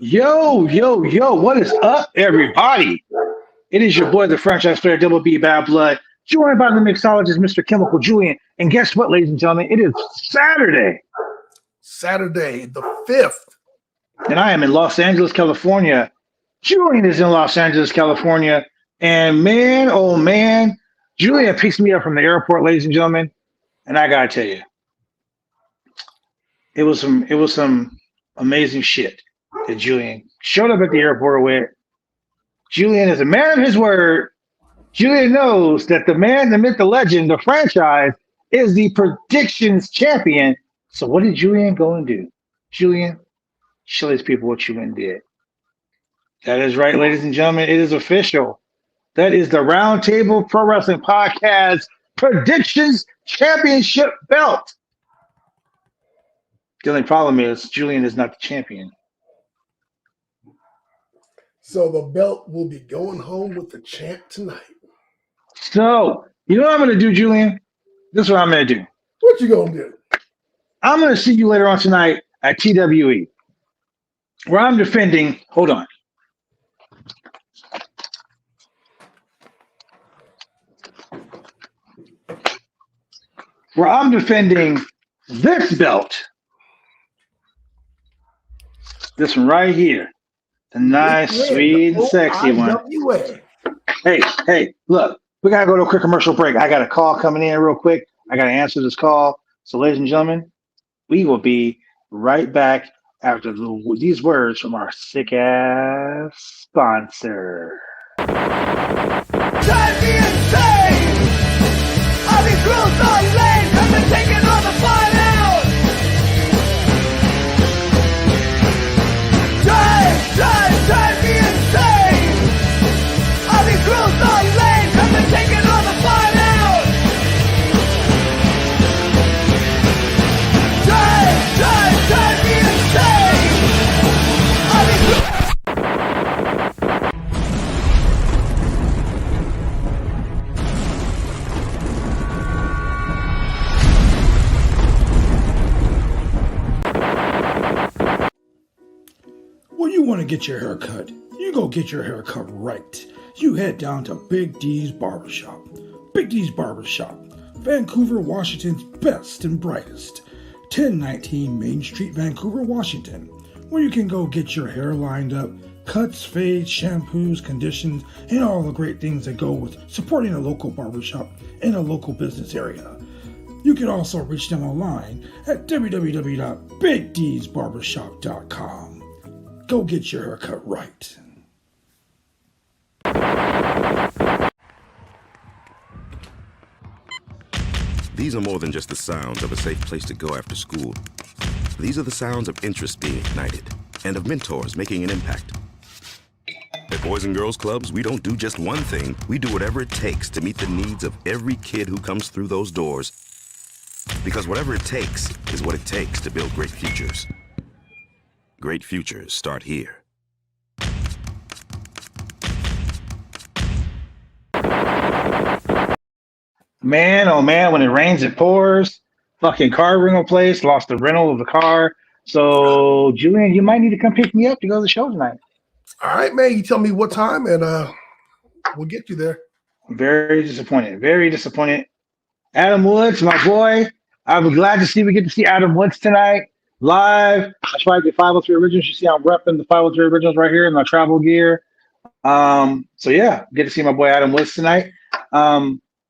Yo, what is up, everybody? It is your boy, the franchise player, Double B Bad Blood, joined by the mixologist, Mr. Chemical Julian. And guess what, ladies and gentlemen? It is Saturday. Saturday, the 5th. And I am in Los Angeles, California. Julian is in Los Angeles, California. And man, oh man, Julian picks me up from the airport, ladies and gentlemen. And I gotta tell you, it was some amazing shit that Julian showed up at the airport with. Julian is a man of his word. Julian knows that the man, the myth, the legend, the franchise is the predictions champion. So what did Julian go and do? Julian, show these people what Julian did. That is right, ladies and gentlemen. It is official. That is the Roundtable Pro Wrestling Podcast Predictions Championship belt. The only problem is Julian is not the champion. So the belt will be going home with the champ tonight. So, you know what I'm going to do, Julian? This is what I'm going to do. What you going to do? I'm going to see you later on tonight at TWE, where I'm defending, hold on. Where I'm defending this belt. This one right here. The nice, sweet, and sexy one. Hey, look, we got to go to a quick commercial break. I got a call coming in real quick. I got to answer this call. So, ladies and gentlemen, we will be right back after these words from our sick-ass sponsor. Drive me insane! All these rules are lame, cause they're taking all the fun out! Drive me insane! All these rules are lame, cause they're taking all the fun out! Drive me insane! All these rules... When you want to get your hair cut, you go get your hair cut right. You head down to Big D's Barbershop. Big D's Barbershop, Vancouver, Washington's best and brightest. 1019 Main Street, Vancouver, Washington, where you can go get your hair lined up, cuts, fades, shampoos, conditions, and all the great things that go with supporting a local barbershop in a local business area. You can also reach them online at www.bigdsbarbershop.com. Go get your haircut right. These are more than just the sounds of a safe place to go after school. These are the sounds of interest being ignited and of mentors making an impact. At Boys and Girls Clubs, we don't do just one thing. We do whatever it takes to meet the needs of every kid who comes through those doors. Because whatever it takes is what it takes to build great futures. Great futures start here. Man, oh man, when it rains, it pours. Fucking car rental place, lost the rental of the car. So, Julian, you might need to come pick me up to go to the show tonight. All right, man. You tell me what time, and we'll get you there. Very disappointed. Very disappointed. Adam Woods, my boy. I'm glad to see we get to see Adam Woods tonight live. I tried the 503 Originals. You see, I'm repping the 503 Originals right here in my travel gear. So yeah, get to see my boy Adam Woods tonight.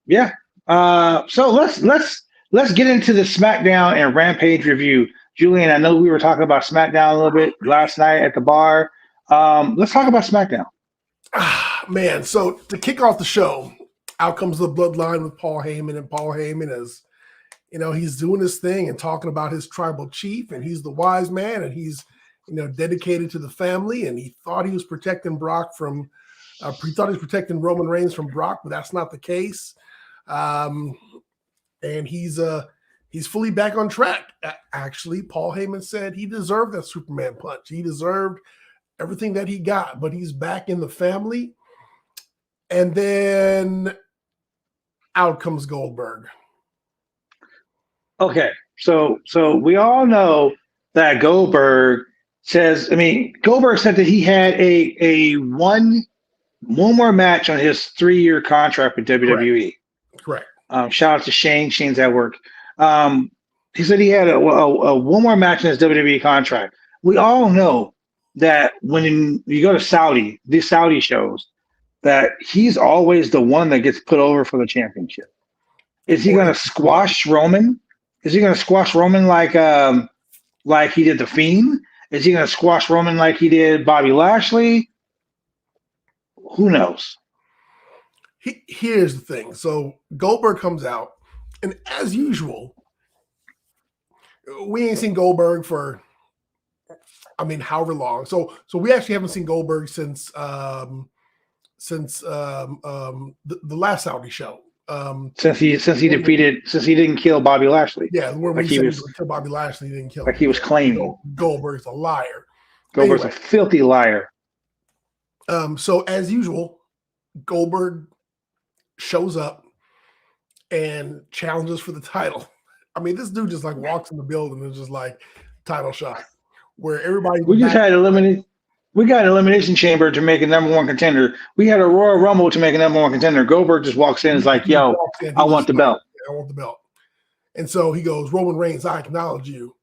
Yeah. So let's get into the SmackDown and Rampage review. Julian, I know we were talking about SmackDown a little bit last night at the bar. Let's talk about SmackDown. Man, so to kick off the show, out comes the bloodline with Paul Heyman, and Paul Heyman is, you know, he's doing his thing and talking about his tribal chief, and he's the wise man, and he's, you know, dedicated to the family, and he thought he was protecting Brock from, he thought he was protecting Roman Reigns from Brock, but that's not the case. And he's fully back on track. Actually, Paul Heyman said he deserved that Superman punch. He deserved everything that he got, but he's back in the family. And then out comes Goldberg. Okay, so we all know that Goldberg says, I mean, Goldberg said that he had a one more match on his 3-year contract with WWE. Correct. Shout out to Shane. Shane's at work. He said he had a one more match in his WWE contract. We all know that when you go to Saudi, these Saudi shows, that he's always the one that gets put over for the championship. Is he going to squash Roman? Is he going to squash Roman like he did the Fiend? Is he going to squash Roman like he did Bobby Lashley? Who knows? Here's the thing. So Goldberg comes out, and as usual, we ain't seen Goldberg for, however long. So we actually haven't seen Goldberg since the last Saudi show. Since he didn't kill Bobby Lashley. Yeah, when like he said he killed Bobby Lashley, he didn't kill him. Like he was claiming. Goldberg's a liar. Goldberg's a filthy liar. So as usual, Goldberg shows up and challenges for the title. I mean, this dude just like walks in the building and is just like title shot, where everybody. We got an Elimination Chamber to make a number one contender. We had a Royal Rumble to make a number one contender. Goldberg just walks in and is like, yo, I want the belt. I want the belt. And so he goes, Roman Reigns, I acknowledge you.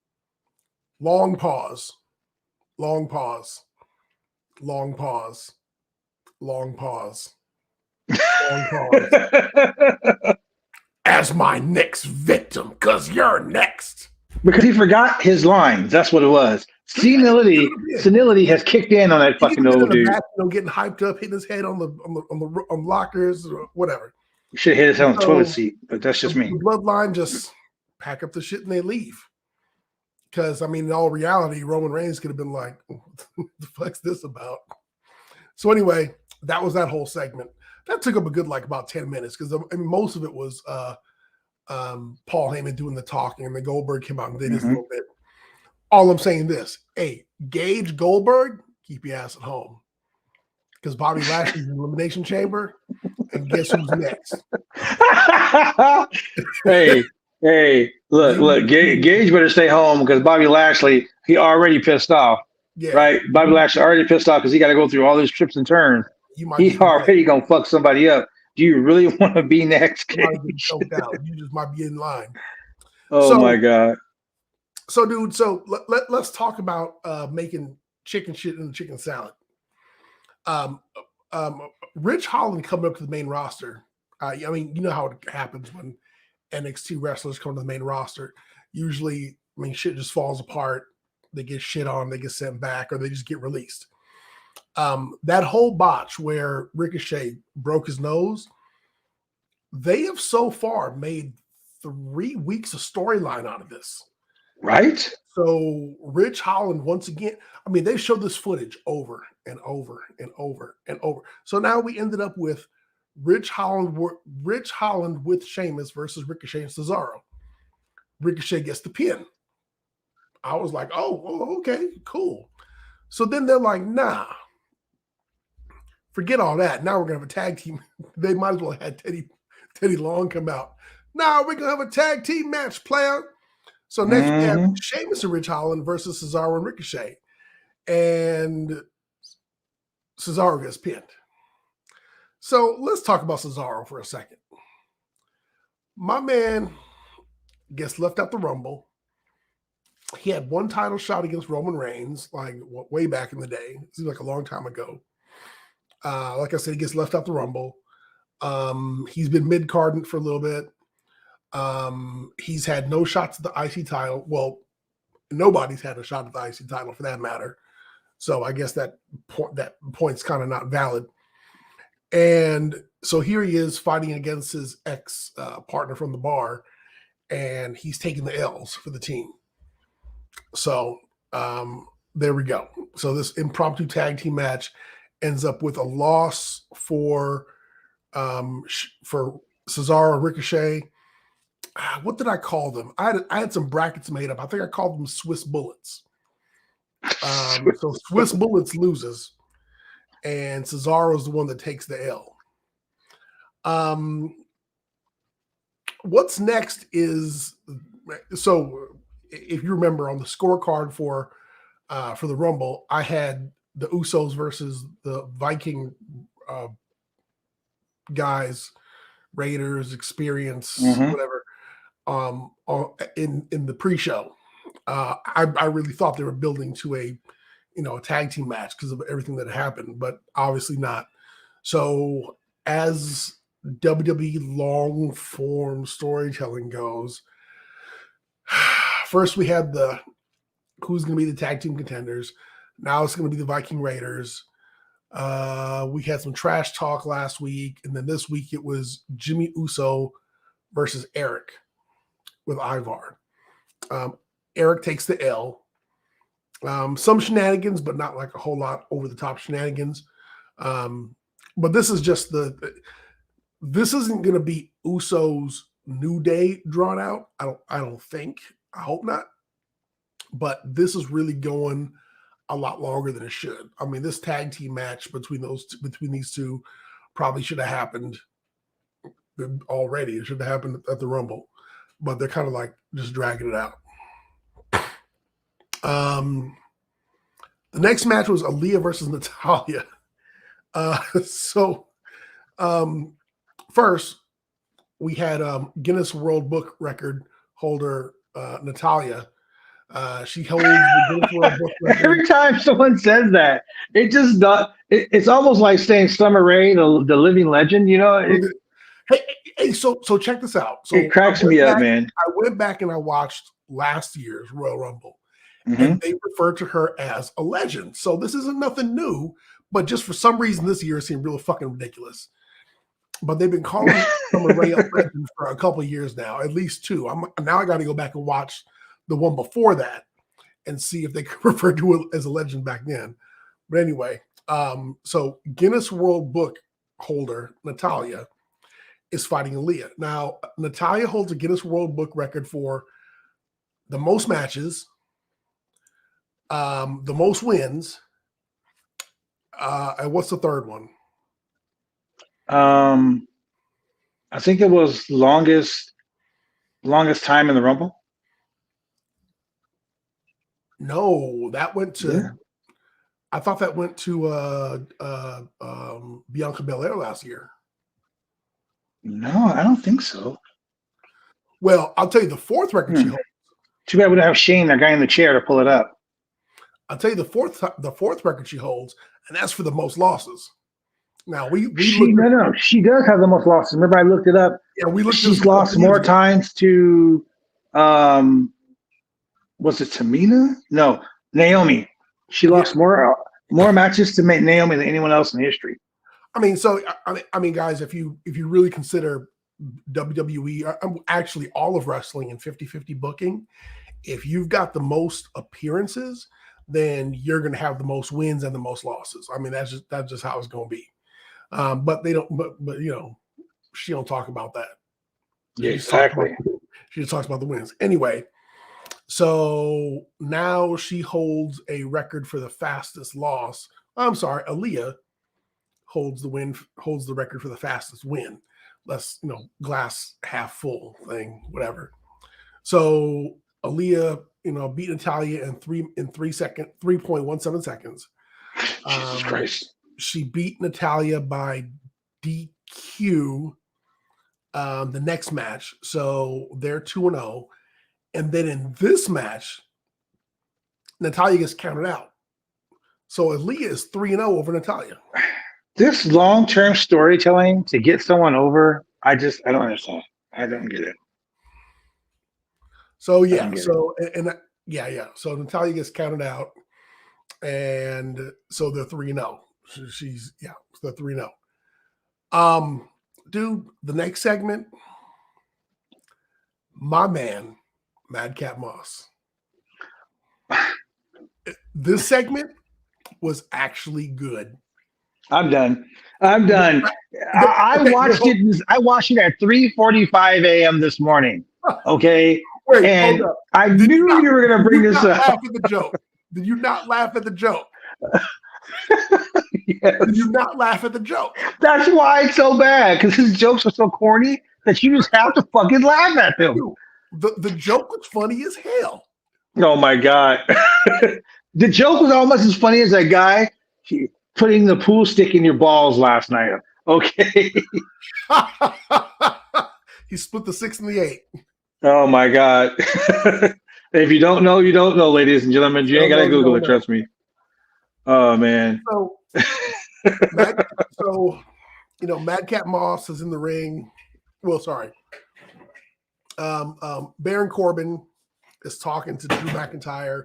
Long pause. Long pause. Long pause. Long pause. Long pause. As my next victim, because you're next. Because he forgot his lines. That's what it was. Senility has kicked in on that fucking old dude. Getting hyped up, hitting his head on lockers or whatever. He should have hit his head on the toilet seat, but that's just me. The bloodline just pack up the shit and they leave. Because, in all reality, Roman Reigns could have been like, what the fuck's this about? So anyway, that was that whole segment. That took up a good, about 10 minutes because, most of it was Paul Heyman doing the talking and then Goldberg came out and did his little bit. All I'm saying this, hey, Gage Goldberg, keep your ass at home. Because Bobby Lashley's in the Elimination Chamber, and guess who's next? hey, look, Gage better stay home because Bobby Lashley, he already pissed off. Yeah. Right? Bobby Lashley already pissed off because he got to go through all these trips and turns. He already going to fuck somebody up. Do you really want to be next, Gage? You just might be in line. Oh, my God. So, dude, let's talk about making chicken shit in the chicken salad. Rich Holland coming up to the main roster. You know how it happens when NXT wrestlers come to the main roster. Usually, shit just falls apart. They get shit on, they get sent back, or they just get released. That whole botch where Ricochet broke his nose, they have so far made 3 weeks of storyline out of this. Right? So Rich Holland, once again, they showed this footage over and over and over and over. So now we ended up with Rich Holland with Sheamus versus Ricochet and Cesaro. Ricochet gets the pin. I was like, oh, okay, cool. So then they're like, nah, forget all that. Now we're going to have a tag team. They might as well have had Teddy Long come out. Nah, we're going to have a tag team match, player. So next we have Sheamus and Rich Holland versus Cesaro and Ricochet. And Cesaro gets pinned. So let's talk about Cesaro for a second. My man gets left out the Rumble. He had one title shot against Roman Reigns, way back in the day. It seems like a long time ago. Like I said, he gets left out the Rumble. He's been mid-carded for a little bit. He's had no shots at the IC title. Well, nobody's had a shot at the IC title for that matter. So I guess that point's kind of not valid. And so here he is fighting against his ex partner from the bar, and he's taking the L's for the team. So there we go. So this impromptu tag team match ends up with a loss for Cesaro and Ricochet. What did I call them? I had some brackets made up. I think I called them Swiss Bullets. So Swiss Bullets loses, and Cesaro is the one that takes the L. What's next is, so if you remember on the scorecard for for the Rumble, I had the Usos versus the Viking guys, Raiders, Experience, whatever, in the pre-show. I really thought they were building to a tag team match because of everything that happened, but obviously not. So as WWE long form storytelling goes, first we had who's going to be the tag team contenders. Now it's going to be the Viking Raiders. We had some trash talk last week, and then this week it was Jimmy Uso versus Eric with Ivar. Eric takes the L. Some shenanigans, but not like a whole lot over the top shenanigans. But this is just this isn't going to be Uso's New Day drawn out. I don't think. I hope not. But this is really going a lot longer than it should. I mean, this tag team match between these two probably should have happened already. It should have happened at the Rumble, but they're kind of like just dragging it out. The next match was Aaliyah versus Natalya. First we had Guinness World Book record holder Natalya. She holds the Guinness World Book record. Every time someone says that, it's almost like saying Summer Rae, the living legend. Hey, so check this out. So it cracks me up, man. I went back and I watched last year's Royal Rumble, and they referred to her as a legend. So this isn't nothing new, but just for some reason this year it seemed really fucking ridiculous. But they've been calling Summer Rae a legend for a couple of years now, at least two. Now I got to go back and watch the one before that and see if they could refer to it as a legend back then. But anyway, so Guinness World Book holder Natalya is fighting Aaliyah. Now, Natalya holds a Guinness World Book record for the most matches, the most wins, and what's the third one? I think it was longest time in the Rumble. No, that went to. Yeah. I thought that went to Bianca Belair last year. No, I don't think so. Well, I'll tell you the fourth record she holds. Too bad we don't have Shane, that guy in the chair, to pull it up. I'll tell you the fourth record she holds, and that's for the most losses. Now she does have the most losses. Remember, I looked it up. Yeah, she's lost more times to was it Tamina? No, Naomi. She lost more matches to Naomi than anyone else in history. I mean, guys, if you really consider WWE, actually all of wrestling in 50-50 booking, if you've got the most appearances, then you're going to have the most wins and the most losses. I mean, that's just how it's going to be. But they don't. But she don't talk about that. Yeah, exactly. She just talks about the wins. Anyway, so now she holds a record for the fastest loss. I'm sorry, Aaliyah holds the record for the fastest win. Less, glass half full thing, whatever. So Aaliyah, beat Natalya in 3.17 seconds. Jesus Christ. She beat Natalya by DQ the next match. So they're 2-0. And then in this match, Natalya gets counted out. So Aaliyah is 3-0 over Natalya. This long-term storytelling to get someone over, I don't understand. I don't get it. So yeah, so Natalya gets counted out, and so they're 3-0. They're 3-0. Dude, the next segment, my man, Madcap Moss. This segment was actually good. I'm done. I watched it at 3:45 a.m. this morning. Okay. Wait, and I knew you were going to bring this up. Laugh at the joke? Did you not laugh at the joke? Yes. Did you not laugh at the joke? That's why it's so bad, because his jokes are so corny that you just have to fucking laugh at them. Dude, the joke was funny as hell. Oh my God. The joke was almost as funny as that guy putting the pool stick in your balls last night. Okay. He split the 6 and the 8. Oh my God. If you don't know, you don't know, ladies and gentlemen. You ain't gotta Google it, trust me. Oh man. So, Madcap Moss is in the ring. Well, sorry. Baron Corbin is talking to Drew McIntyre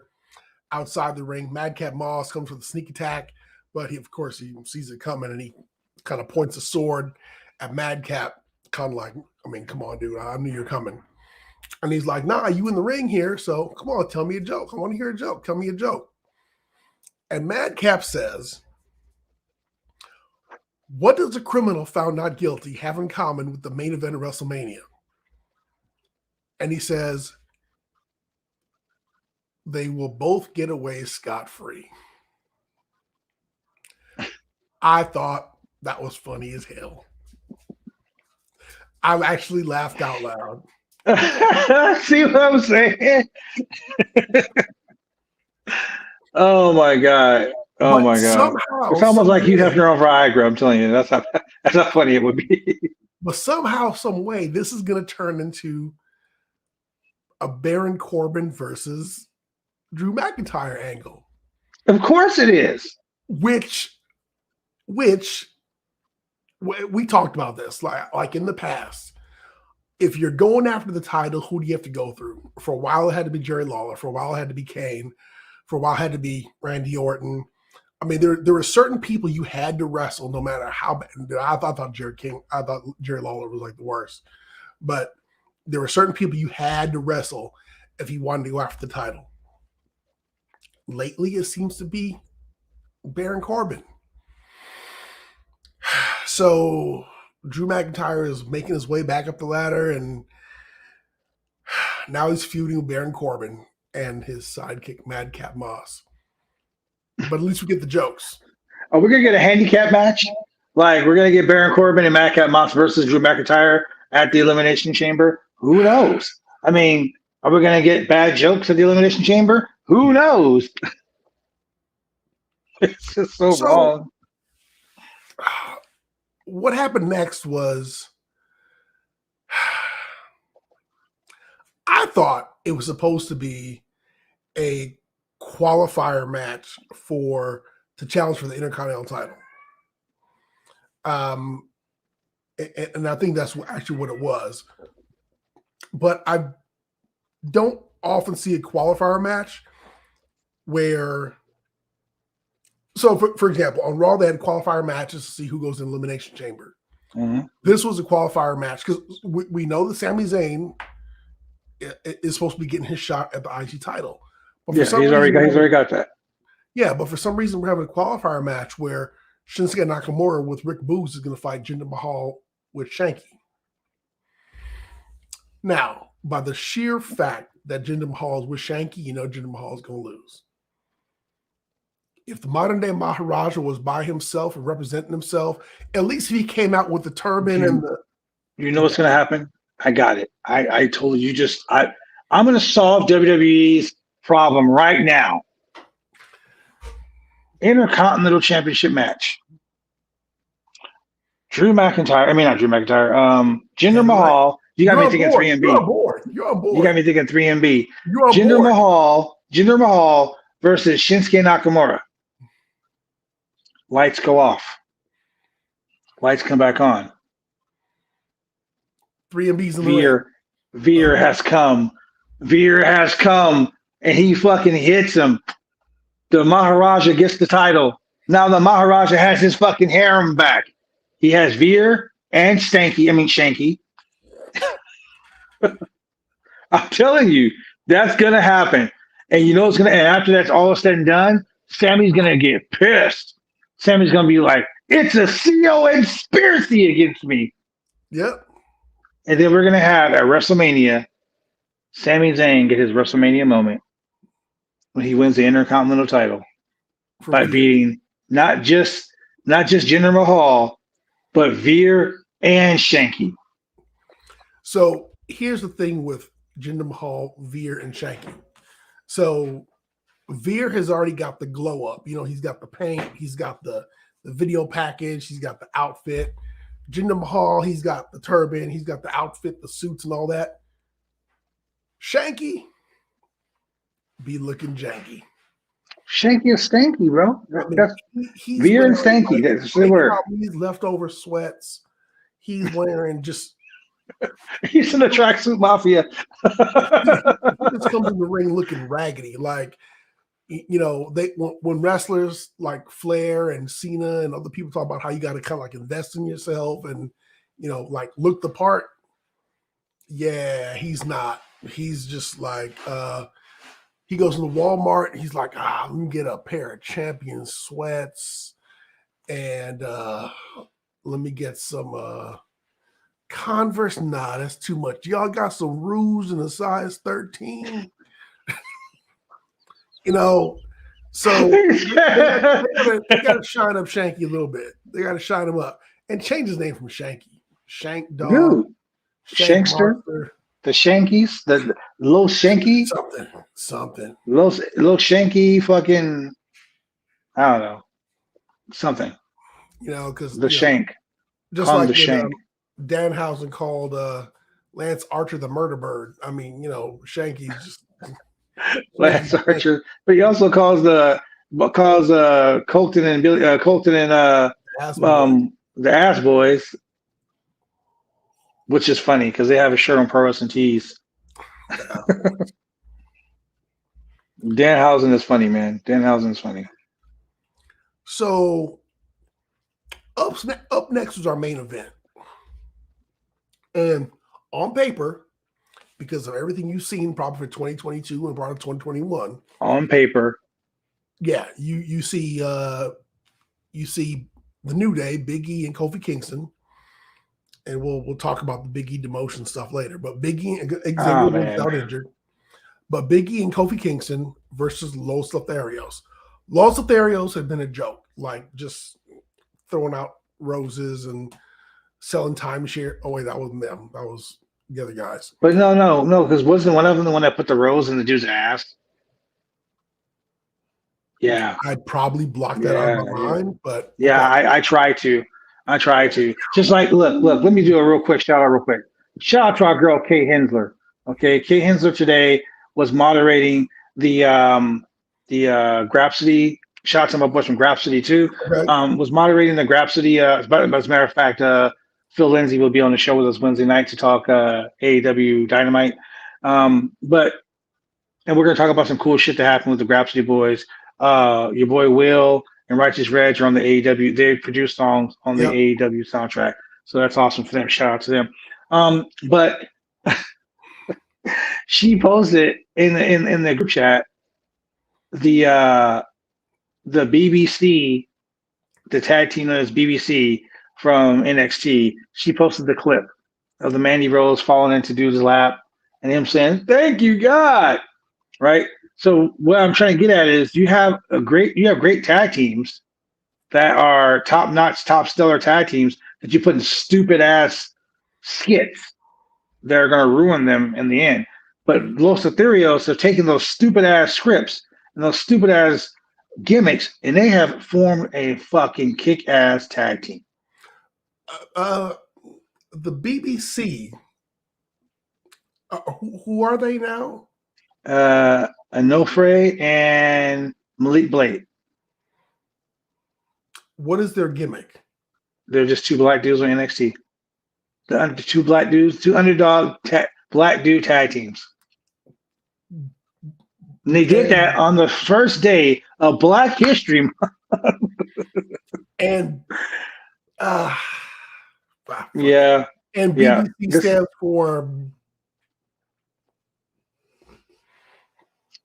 outside the ring. Madcap Moss comes with a sneak attack, but he sees it coming and he kind of points a sword at Madcap, kind of like, I mean, come on, dude, I knew you're coming. And he's like, nah, you in the ring here, so come on, tell me a joke. I want to hear a joke. Tell me a joke. And Madcap says, what does a criminal found not guilty have in common with the main event of WrestleMania? And he says, they will both get away scot-free. I thought that was funny as hell. I actually laughed out loud. See what I'm saying? Oh my God. Oh my God. It's almost like you have your own Viagra, I'm telling you. That's how funny it would be. But somehow, some way, this is going to turn into a Baron Corbin versus Drew McIntyre angle. Of course it is. Which we talked about this, like in the past. If you're going after the title, who do you have to go through? For a while, it had to be Jerry Lawler. For a while, it had to be Kane. For a while, it had to be Randy Orton. I mean, there were certain people you had to wrestle, no matter how bad. I thought Jerry Lawler was like the worst, but there were certain people you had to wrestle if you wanted to go after the title. Lately, it seems to be Baron Corbin. So Drew McIntyre is making his way back up the ladder, and now he's feuding with Baron Corbin and his sidekick Madcap Moss. But at least we get the jokes. Are we gonna get a handicap match? Like we're gonna get Baron Corbin and Madcap Moss versus Drew McIntyre at the Elimination Chamber? Who knows? I mean, are we gonna get bad jokes at the Elimination Chamber? Who knows? It's just so wrong. What happened next was, I thought it was supposed to be a qualifier match to challenge for the Intercontinental title. And I think that's actually what it was. But I don't often see a qualifier match where, so for example, on Raw, they had qualifier matches to see who goes in Elimination Chamber. Mm-hmm. This was a qualifier match because we know that Sami Zayn is supposed to be getting his shot at the IG title. But he's already got that. Yeah, but for some reason, we're having a qualifier match where Shinsuke Nakamura with Rick Boogs is going to fight Jinder Mahal with Shanky. Now, by the sheer fact that Jinder Mahal is with Shanky, you know Jinder Mahal is going to lose. If the modern day Maharaja was by himself and representing himself, at least if he came out with the turban and the... You know what's going to happen? I got it. I told you I'm going to solve WWE's problem right now. Intercontinental Championship match. Jinder Mahal. You got me thinking 3MB. You're on board. You got me thinking 3MB. Jinder Mahal versus Shinsuke Nakamura. Lights go off. Lights come back on. 3MB's in the ring. Veer has come. And he fucking hits him. The Maharaja gets the title. Now the Maharaja has his fucking harem back. He has Veer and Shanky. I'm telling you, that's gonna happen. And you know and after that's all said and done, Sammy's gonna get pissed. Sammy's gonna be like, it's a CO conspiracy against me. Yep. And then we're gonna have at WrestleMania, Sami Zayn get his WrestleMania moment when he wins the Intercontinental title by beating not just Jinder Mahal, but Veer and Shanky. So here's the thing with Jinder Mahal, Veer, and Shanky. So Veer has already got the glow up. You know, he's got the paint, he's got the video package, he's got the outfit. Jinder Mahal, he's got the turban, he's got the outfit, the suits, and all that. Shanky be looking janky. Shanky is stanky, bro. I mean, That's he's Veer and wearing, stanky. That's the word. He's leftover sweats. He's wearing just. He's in the tracksuit mafia. He just comes in the ring looking raggedy. Like, you know, when wrestlers like Flair and Cena and other people talk about how you got to kind of like invest in yourself and, you know, like look the part. Yeah, he's not. He's just like, he goes into Walmart. He's like, let me get a pair of Champion sweats and let me get some Converse. Nah, that's too much. Y'all got some Ruse in a size 13. You know, so they got to shine up Shanky a little bit. They got to shine him up and change his name from Shanky. Shank Dog. Dude, Shankster. Shankster. The Shankies, the little Shanky, something, little Shanky, fucking, I don't know, something. You know, because the Shank, just like the Shank. Danhausen called Lance Archer the Murder Bird. I mean, you know, Shanky's just Lance Archer, but he also calls Colton and Billy, Colton and the Ass Boys. Which is funny because they have a shirt on Pro Wrestling Tees. Danhausen is funny, man. Danhausen is funny. So up next was our main event. And on paper, because of everything you've seen probably for 2022 and brought up 2021. On paper. Yeah, you see the New Day, Big E and Kofi Kingston. And we'll talk about the Big E demotion stuff later. But Big E and Xavier Woods out injured. But Big E and Kofi Kingston versus Los Lotharios. Los Lotharios have been a joke, like just throwing out roses and selling timeshare. Oh wait, that wasn't them. That was the other guys. But no, because wasn't one of them the one that put the rose in the dude's ass? Yeah, I'd probably block that out of my mind, but yeah, okay. I try to. Just like look. Let me do a real quick shout out. Shout out to our girl Kate Hensler. Okay, Kate Hensler today was moderating the Grapsody. Shout out to my boys from Grapsody too. Okay. Was moderating the Grapsody. As a matter of fact, Phil Lindsay will be on the show with us Wednesday night to talk AEW Dynamite. And we're gonna talk about some cool shit that happened with the Grapsody boys. Your boy Will and Righteous Reg are on the AEW. They produce songs on the AEW soundtrack, so that's awesome for them. Shout out to them. But she posted in the group chat the BBC, the tag team is BBC from NXT. She posted the clip of the Mandy Rose falling into dude's lap and him saying, "Thank you, God." Right. So what I'm trying to get at is you have great tag teams that are top-notch, top-stellar tag teams that you put in stupid-ass skits that are going to ruin them in the end. But Los Lotharios have taken those stupid-ass scripts and those stupid-ass gimmicks, and they have formed a fucking kick-ass tag team. The BBC, who are they now? Onofre and Malik Blade. What is their gimmick? They're just two black dudes on NXT. The two black dudes, two underdog black dude tag teams. And they did that on the first day of Black History Month. And yeah. And BBC stands for.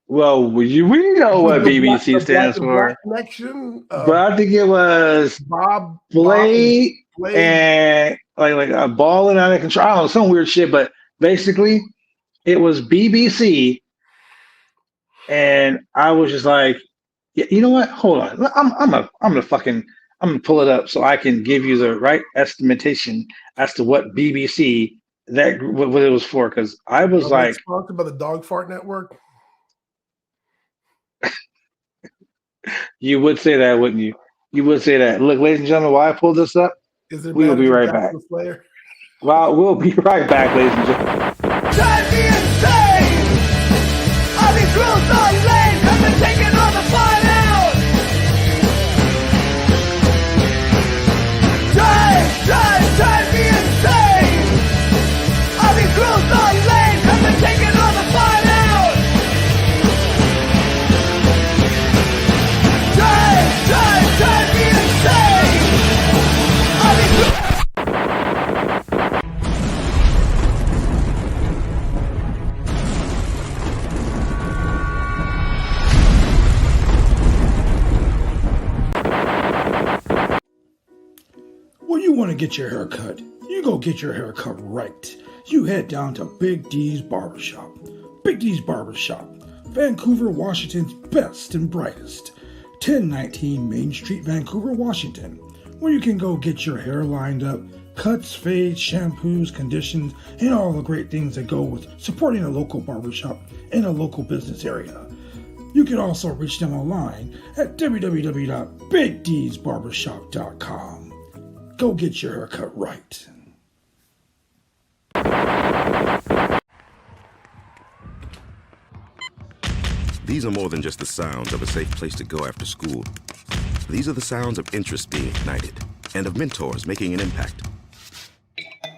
Well, we know what BBC stands for. Connection, but I think it was Bob Blade and like a ball and out of control. I don't know, some weird shit, but basically it was BBC. And I was just like, yeah, you know what? Hold on. I'm gonna pull it up so I can give you the right estimation as to what BBC what it was for. Because I was like, sponsored by the Dog Fart Network. You would say that, wouldn't you? You would say that. Look, ladies and gentlemen, why I pulled this up? Is it We will be manager right Jackson back. Flair? Well, we'll be right back, ladies and gentlemen. Drive me insane! All these rules are lame, have been taking all the fun out! Drive me insane! All these rules are lame, have been taking all the fun out! Drive me insane! All these rules... When you want to get your hair cut, you go get your hair cut right. You head down to Big D's Barbershop. Big D's Barbershop, Vancouver, Washington's best and brightest. 1019 Main Street, Vancouver, Washington, where you can go get your hair lined up, cuts, fades, shampoos, conditions, and all the great things that go with supporting a local barbershop in a local business area. You can also reach them online at www.bigdsbarbershop.com. Go get your haircut right. These are more than just the sounds of a safe place to go after school. These are the sounds of interest being ignited and of mentors making an impact.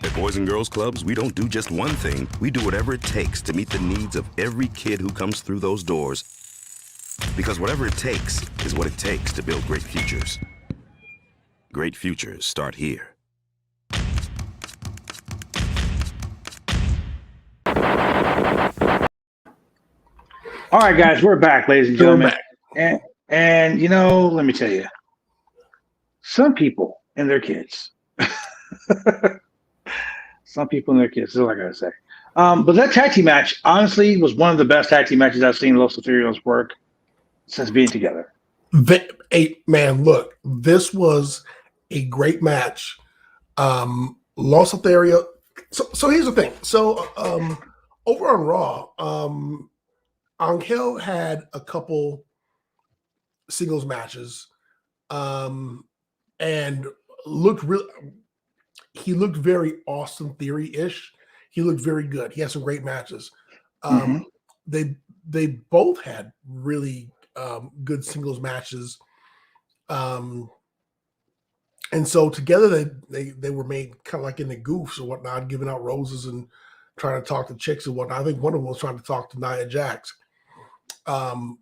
At Boys and Girls Clubs, we don't do just one thing. We do whatever it takes to meet the needs of every kid who comes through those doors. Because whatever it takes is what it takes to build great futures. Great futures start here. All right, guys, we're back, ladies and gentlemen. back. And you know, let me tell you, some people and their kids, some people and their kids, that's all I gotta say. But that tag team match, honestly, was one of the best tag team matches I've seen Los Lotharios work since being together. Man, look, this was a great match. Los Lotharios. So here's the thing. So over on Raw, Angel had a couple singles matches, and he looked very Austin Theory-ish. He looked very good. He had some great matches. They both had really good singles matches. And so together they were made kind of like in the goofs or whatnot, giving out roses and trying to talk to chicks and whatnot. I think one of them was trying to talk to Nia Jax.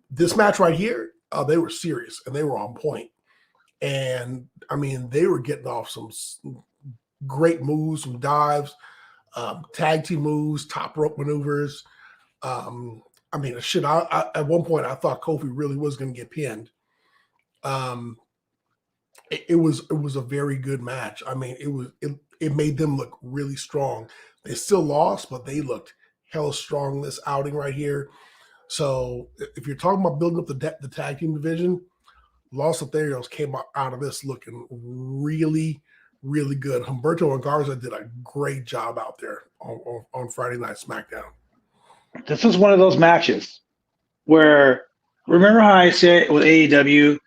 This match right here, they were serious and they were on point. And I mean, they were getting off some great moves, some dives, tag team moves, top rope maneuvers. I mean, shit. I at one point I thought Kofi really was going to get pinned. It was a very good match. I mean, it made them look really strong. They still lost, but they looked hella strong this outing right here. So if you're talking about building up the tag team division, Los Lotharios came out of this looking really, really good. Humberto and Garza did a great job out there on Friday Night SmackDown. This is one of those matches where, remember how I said with AEW,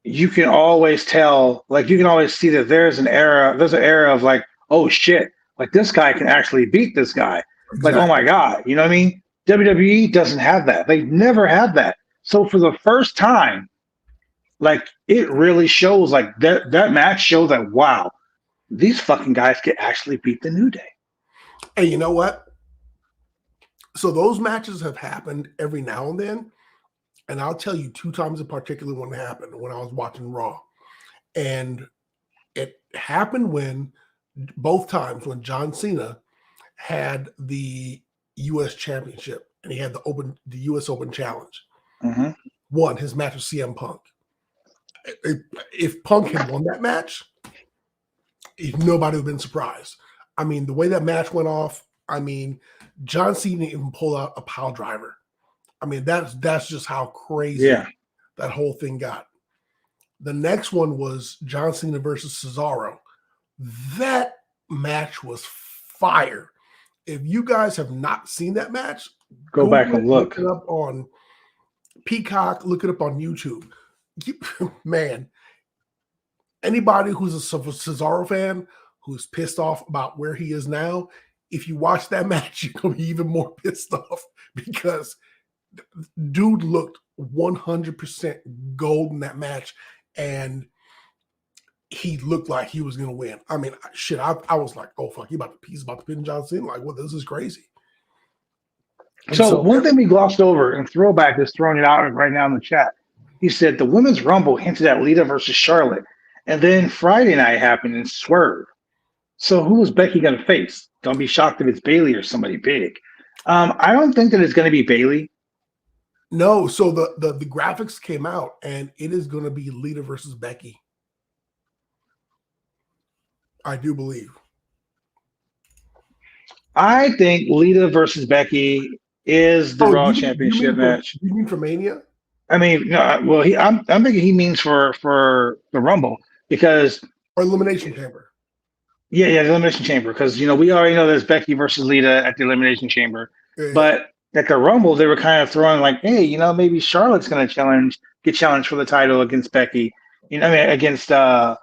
you can always tell, like you can always see that there's an era of like, oh shit, like this guy can actually beat this guy. Exactly. Like, oh my God, you know what I mean? WWE doesn't have that. They never had that. So for the first time, like it really shows, like that match shows that, wow, these fucking guys can actually beat the New Day. And you know what? So those matches have happened every now and then. And I'll tell you 2 times in particular when it happened, when I was watching Raw. And it happened both times when John Cena had the U.S. Championship and he had the U.S. Open Challenge. Mm-hmm. Won his match with CM Punk. If Punk had won that match, nobody would have been surprised. I mean, the way that match went off, I mean, John Cena even pulled out a pile driver. I mean, that's just how crazy that whole thing got. The next one was John Cena versus Cesaro. That match was fire. If you guys have not seen that match, go back and look it up on Peacock, look it up on YouTube. Man, anybody who's a Cesaro fan who's pissed off about where he is now, if you watch that match, you're going to be even more pissed off because dude looked 100% gold in that match, and he looked like he was going to win. I mean, shit, I was like, oh, fuck, he's about to pin John Cena. Like, well, this is crazy. So one thing we glossed over, and Throwback is throwing it out right now in the chat. He said the Women's Rumble hinted at Lita versus Charlotte, and then Friday night happened and Swerve. So who is Becky going to face? Don't be shocked if it's Bayley or somebody big. I don't think that it's going to be Bayley. No, so the graphics came out, and it is going to be Lita versus Becky. I do believe. I think Lita versus Becky is the Raw Championship match. You mean for Mania? I mean, no. Well, I'm thinking he means for the Rumble because or Elimination Chamber. Yeah, the Elimination Chamber, because we already know there's Becky versus Lita at the Elimination Chamber, but at the Rumble they were kind of throwing like, hey, maybe Charlotte's going to get challenged for the title against Becky. Against. I'm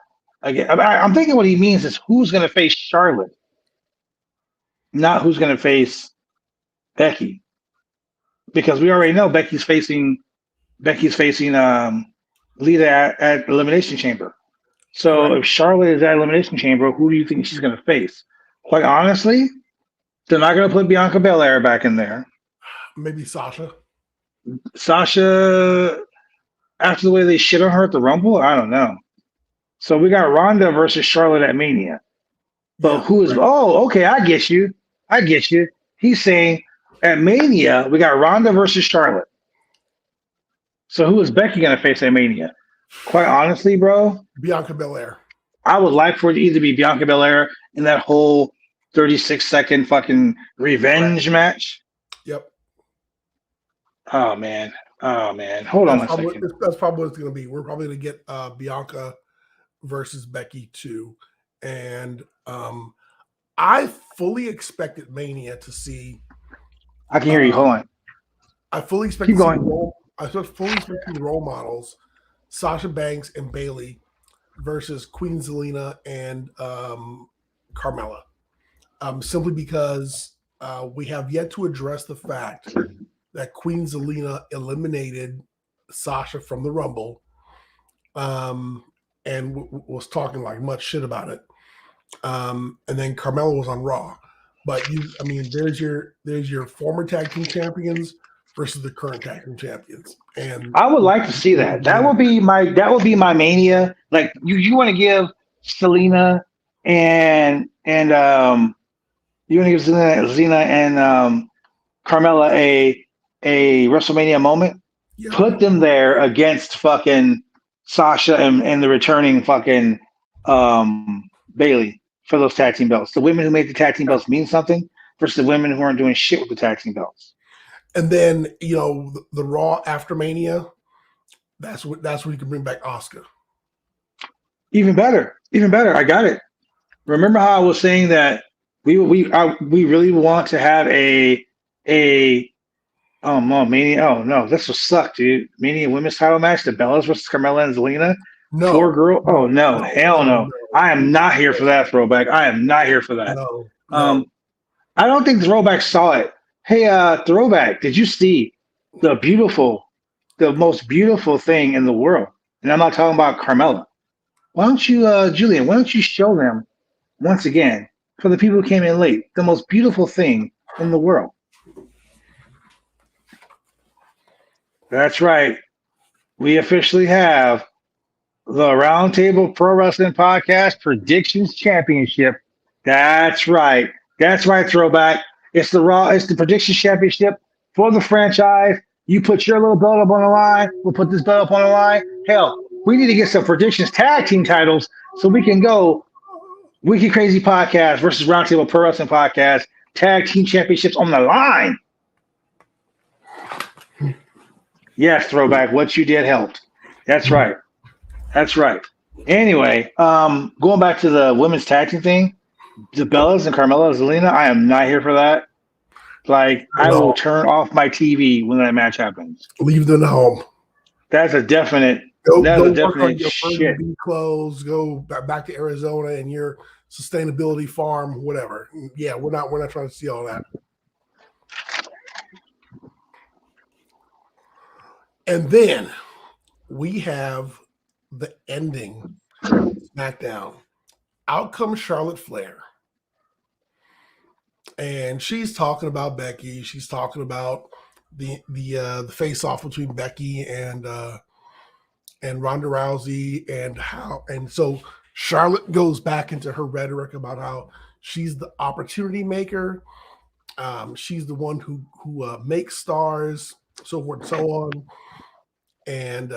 thinking what he means is who's going to face Charlotte, not who's going to face Becky, because we already know Becky's facing Lita at Elimination Chamber. So if Charlotte is at Elimination Chamber, who do you think she's going to face? Quite honestly, they're not going to put Bianca Belair back in there. Maybe Sasha. Sasha, after the way they shit on her at the Rumble, I don't know. So we got Ronda versus Charlotte at Mania. But who is? Oh, okay, I get you. He's saying at Mania we got Ronda versus Charlotte. So who is Becky going to face at Mania? Quite honestly, bro, Bianca Belair. I would like for it to either be Bianca Belair in that whole 36-second fucking revenge match. Yep. Oh man. Hold on a second. That's probably what it's going to be. We're probably going to get Bianca versus Becky too, and I fully expected Mania to see. I can hear you. Hold on. I fully expect. Keep going. I fully expect role models. Sasha Banks and Bayley versus Queen Zelina and Carmella. Simply because we have yet to address the fact that Queen Zelina eliminated Sasha from the Rumble and was talking like much shit about it. And then Carmella was on Raw. But there's your former tag team champions versus the current tag team champions. And I would like to see that. That would be my Mania. Like you want to give Selena and you want to give Zelina and Carmella a WrestleMania moment. Yeah. Put them there against fucking Sasha and the returning fucking Bayley for those tag team belts. The women who made the tag team belts mean something versus the women who aren't doing shit with the tag team belts. And then the Raw after Mania, that's where you can bring back Asuka. Even better. I got it. Remember how I was saying that we really want to have a Mania? Oh no, this will suck, dude. Mania women's title match: the Bellas versus Carmella and Zelina. No, poor girl. Oh no, hell no. I am not here for that throwback. I am not here for that. No. I don't think Throwback saw it. Hey, Throwback, did you see the most beautiful thing in the world? And I'm not talking about Carmella. Why don't you, Julian, why don't you show them once again, for the people who came in late, the most beautiful thing in the world? That's right. We officially have the Roundtable Pro Wrestling Podcast Predictions Championship. That's right. Throwback. It's the Predictions Championship for the franchise. You put your little belt up on the line. We'll put this belt up on the line. Hell, we need to get some Predictions tag team titles so we can go Wicked Crazy Podcast versus Roundtable Pro Wrestling Podcast tag team championships on the line. Yes, Throwback. What you did helped. That's right. Anyway, going back to the women's tag team thing, the Bellas and Carmella and Zelina, I am not here for that. Like, I will turn off my TV when that match happens. Leave them home. That's a definite Go That was work on definitely your shit. Virgin Bee clothes. Go back to Arizona and your sustainability farm, whatever. Yeah, we're not trying to see all that. And then we have the ending SmackDown. Out comes Charlotte Flair. And she's talking about Becky. She's talking about the face off between Becky and Ronda Rousey and so Charlotte goes back into her rhetoric about how she's the opportunity maker. She's the one who makes stars, so forth and so on. And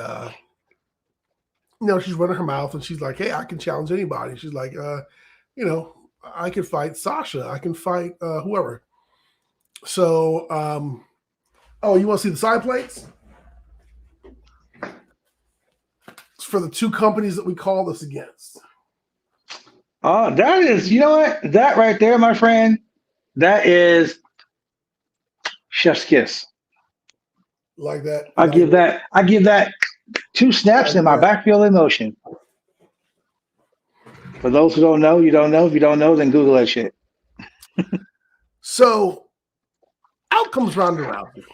she's running her mouth and she's like, "Hey, I can challenge anybody." She's like, I can fight Sasha. I can fight whoever. So, you want to see the side plates? It's for the two companies that we call this against. That is, you know what? That right there, my friend, that is chef's kiss. Like that. I give that 2 snaps Like in my that. backfield in motion. For those who don't know, you don't know. If you don't know, then Google that shit. So out comes Ronda Rousey.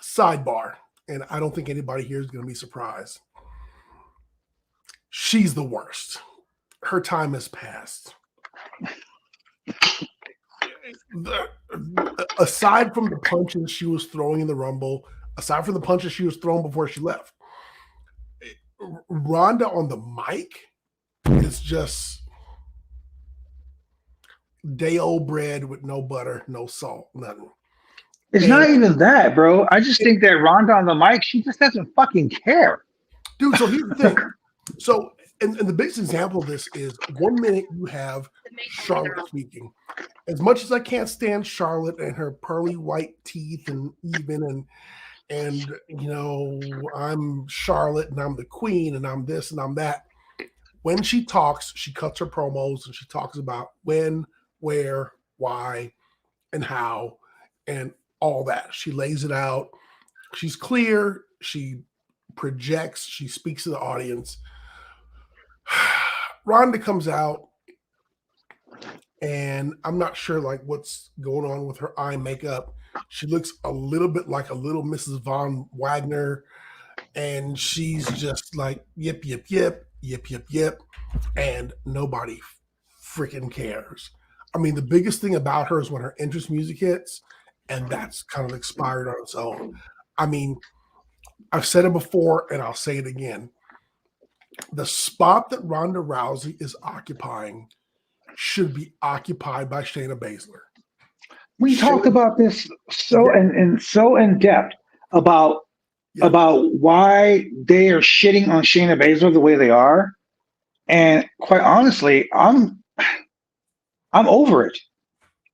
Sidebar, and I don't think anybody here is going to be surprised. She's the worst. Her time has passed. Aside from the punches she was throwing in the Rumble, aside from the punches she was throwing before she left, Ronda on the mic is just day old bread with no butter, no salt, nothing. It's not even that, bro. I just think that Ronda on the mic, she just doesn't fucking care. Dude, so here's the thing. So, and the biggest example of this is 1 minute you have Charlotte speaking. As much as I can't stand Charlotte and her pearly white teeth and I'm Charlotte and I'm the queen and I'm this and I'm that. When she talks, she cuts her promos and she talks about when, where, why, and how, and all that. She lays it out. She's clear. She projects. She speaks to the audience. Ronda comes out, and I'm not sure like what's going on with her eye makeup. She looks a little bit like a little Mrs. Von Wagner, and she's just like yip, yip, yip, yip, yip, yip, and nobody freaking cares. I mean, the biggest thing about her is when her entrance music hits, and that's kind of expired on its own. I mean, I've said it before, and I'll say it again. The spot that Ronda Rousey is occupying should be occupied by Shayna Baszler. We talked about this so in depth about why they are shitting on Shayna Baszler the way they are, and quite honestly, I'm over it.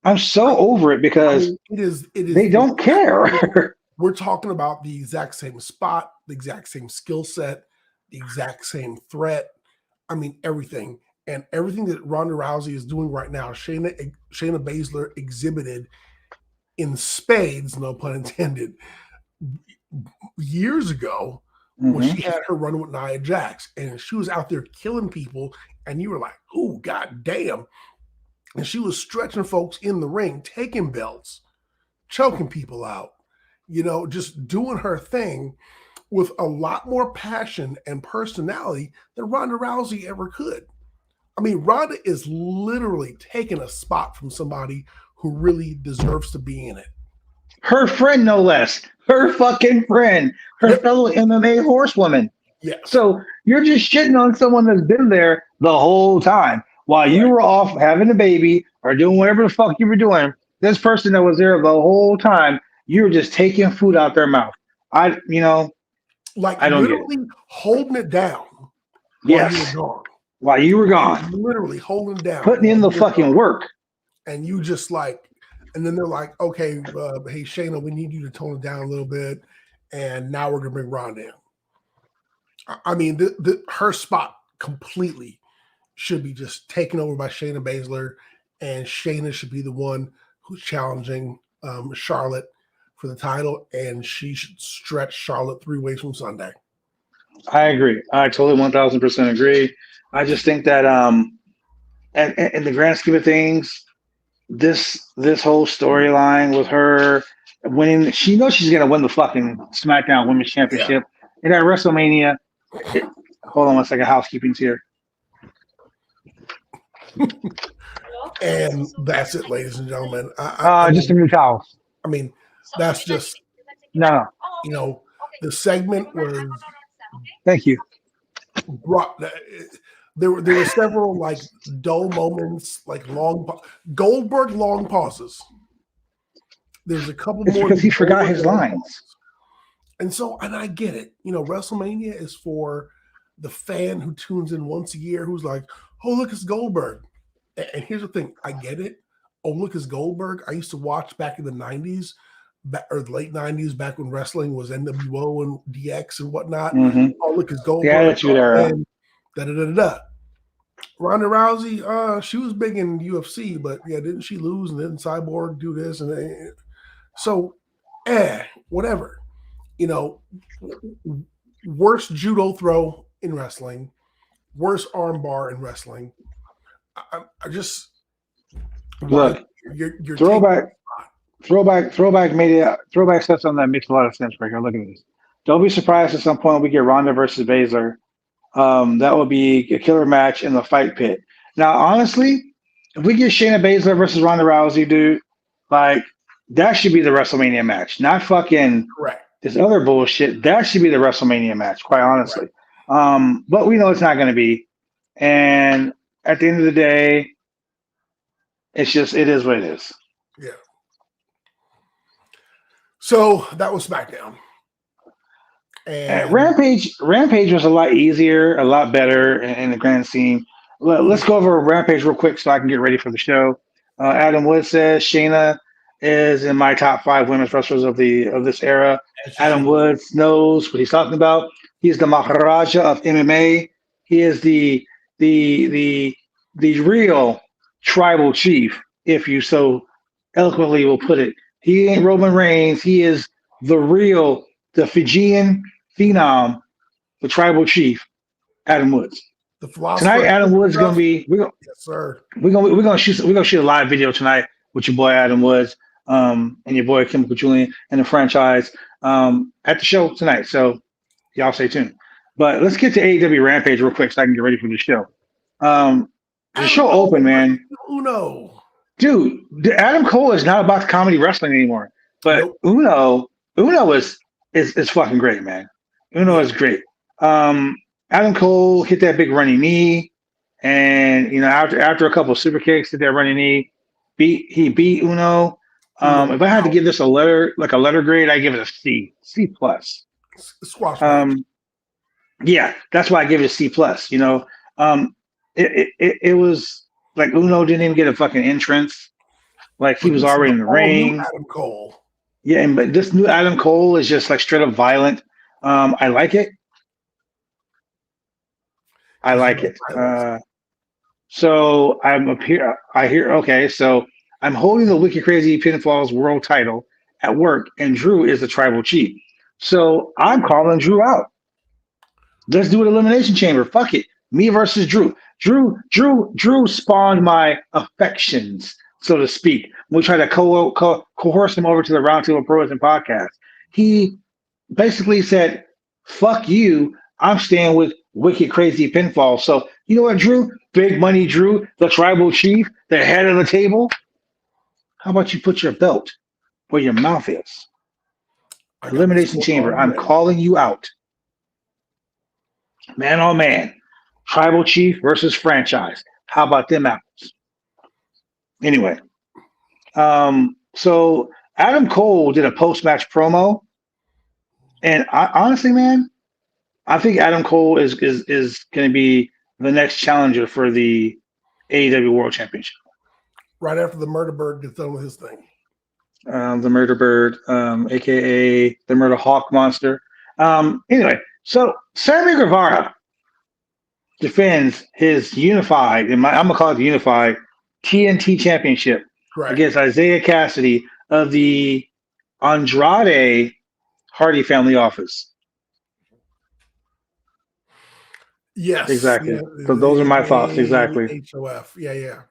I'm so over it because it is they don't care. We're talking about the exact same spot, the exact same skill set, the exact same threat. I mean, everything. And everything that Ronda Rousey is doing right now, Shayna Baszler exhibited in spades, no pun intended, years ago when she had her run with Nia Jax. And she was out there killing people, and you were like, oh, god damn. And she was stretching folks in the ring, taking belts, choking people out, just doing her thing with a lot more passion and personality than Ronda Rousey ever could. I mean, Ronda is literally taking a spot from somebody who really deserves to be in it. Her friend, no less. Her fucking friend. Her fellow MMA horsewoman. Yeah. So you're just shitting on someone that's been there the whole time. While you were off having a baby or doing whatever the fuck you were doing, this person that was there the whole time, you were just taking food out their mouth. I don't literally holding it down. Yes. While you were gone. Literally holding down. Putting in the fucking work. And you just and then they're like, okay, hey, Shayna, we need you to tone it down a little bit. And now we're going to bring Ronda in. I mean, her spot completely should be just taken over by Shayna Baszler, and Shayna should be the one who's challenging Charlotte for the title, and she should stretch Charlotte 3 ways from Sunday. I agree. I totally 1000% agree. I just think that in the grand scheme of things, this whole storyline with her winning, she knows she's gonna win the fucking SmackDown Women's Championship. And at WrestleMania, hold on one second, housekeeping's here. And that's it, ladies and gentlemen. Just a new towel. I mean, that's just No. the segment was. Thank you. There were several like dull moments, like Goldberg long pauses. There's a couple it's more because he forgot his lines. And I get it. WrestleMania is for the fan who tunes in once a year who's like, oh, look, it's Goldberg. And here's the thing. I get it. Oh, look, it's Goldberg. I used to watch back in the 90s, or the late 90s, back when wrestling was NWO and DX and whatnot. Mm-hmm. Oh, look, it's Goldberg. Yeah, that's you there. Da-da-da-da-da. Ronda Rousey, she was big in UFC, but yeah, didn't she lose? And didn't Cyborg do this? And so, whatever. Worst judo throw in wrestling, worst arm bar in wrestling. I just look. You're throwback said something that makes a lot of sense right here. Look at this. Don't be surprised at some point we get Ronda versus Baszler. That will be a killer match in the fight pit. Now, honestly, if we get Shayna Baszler versus Ronda Rousey, dude, like that should be the WrestleMania match, not fucking this other bullshit. That should be the WrestleMania match, quite honestly. But we know it's not going to be. And at the end of the day, it is what it is. Yeah. So that was SmackDown. And Rampage was a lot easier, a lot better in the grand scheme. Let's go over Rampage real quick so I can get ready for the show. Adam Wood says Shayna is in my top 5 women's wrestlers of this era. Adam Woods knows what he's talking about. He's the Maharaja of MMA. He is the real tribal chief, if you so eloquently will put it. He ain't Roman Reigns. He is the Fijian phenom, the tribal chief, Adam Woods. The philosopher. Tonight, Adam Woods is gonna be. Yes, sir. We're gonna shoot a live video tonight with your boy Adam Woods, and your boy Chemical Julian and the franchise at the show tonight. So y'all stay tuned. But let's get to AEW Rampage real quick so I can get ready for the show. The show open, man. Uno. Dude, Adam Cole is not about the comedy wrestling anymore. But Uno is fucking great, man. Uno is great. Adam Cole hit that big running knee, and after a couple of super kicks, hit that running knee. He beat Uno. If I had to give this a letter grade, I give it a C plus. Squash. Yeah, that's why I give it a C plus. It was like Uno didn't even get a fucking entrance. Like he was already in the ring. Adam Cole. Yeah, but this new Adam Cole is just like straight up violent. I like it. So I'm up here. Okay, so I'm holding the Wicked Crazy Pinfalls World Title at work, and Drew is the tribal chief. So I'm calling Drew out. Let's do an Elimination Chamber. Fuck it. Me versus Drew. Drew spawned my affections, so to speak. We try to coerce him over to the Roundtable Pro Wrestling podcast. He basically said, fuck you. I'm staying with Wicked Crazy Pinfall. So, you know what, Drew? Big Money Drew, the tribal chief, the head of the table. How about you put your belt where your mouth is? Elimination Chamber. I'm calling you out. Man on man. Tribal chief versus franchise. How about them apples? Anyway. So Adam Cole did a post-match promo. And honestly, man, I think Adam Cole is going to be the next challenger for the AEW World Championship. Right after the Murder Bird gets done with his thing. The Murder Bird, a.k.a. the Murder Hawk Monster. Anyway, so Sammy Guevara defends his unified, I'm going to call it the unified TNT Championship against Isaiah Cassidy of the Andrade Hardy family office. Yes, Exactly. yeah, So those are my thoughts. Exactly. HOF, yeah.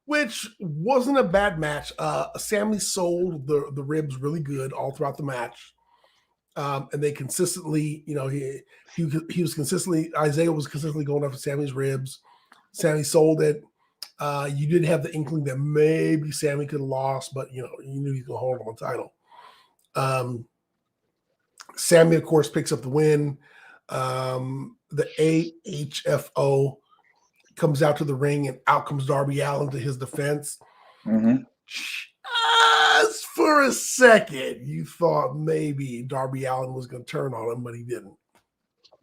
Which wasn't a bad match. Sammy sold the ribs really good all throughout the match, and they consistently, he was consistently, Isaiah was consistently going after Sammy's ribs. Sammy sold it. You did have the inkling that maybe Sammy could have lost, but you knew he could hold on the title. Sammy, of course, picks up the win. The AHFO comes out to the ring, and out comes Darby Allin to his defense. Mm-hmm. Just for a second, you thought maybe Darby Allin was going to turn on him, but he didn't.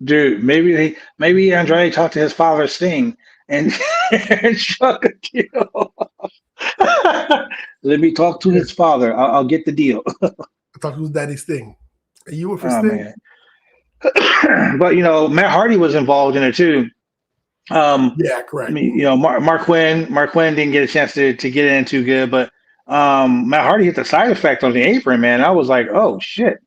Dude, maybe Andrade talked to his father Sting and struck a deal. Let me talk to his father. I'll get the deal. I thought it was Daddy's Sting. And you were for Sting? Man. But Matt Hardy was involved in it too. Yeah, correct. I mean, Mark Quinn didn't get a chance to get in too good, but Matt Hardy hit the side effect on the apron, man. I was like, oh shit.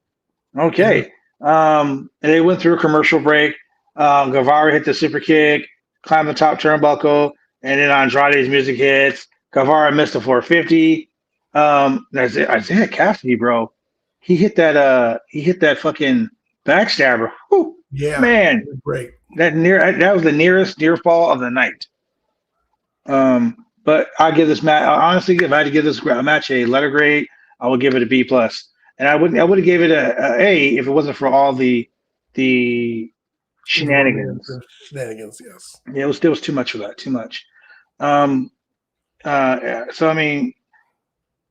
Okay. And they went through a commercial break. Guevara hit the super kick, climbed the top turnbuckle, and then Andrade's music hits. Guevara missed a 450. Isaiah Cassidy, bro. He hit that fucking backstabber. Whew. Yeah, man, great. That was the nearest near fall of the night. But I give this match, honestly, if I had to give this match a letter grade, I would give it a B+. And I would have gave it a A if it wasn't for all the shenanigans. Shenanigans, yes. Yeah, it was too much for that. Too much. So I mean,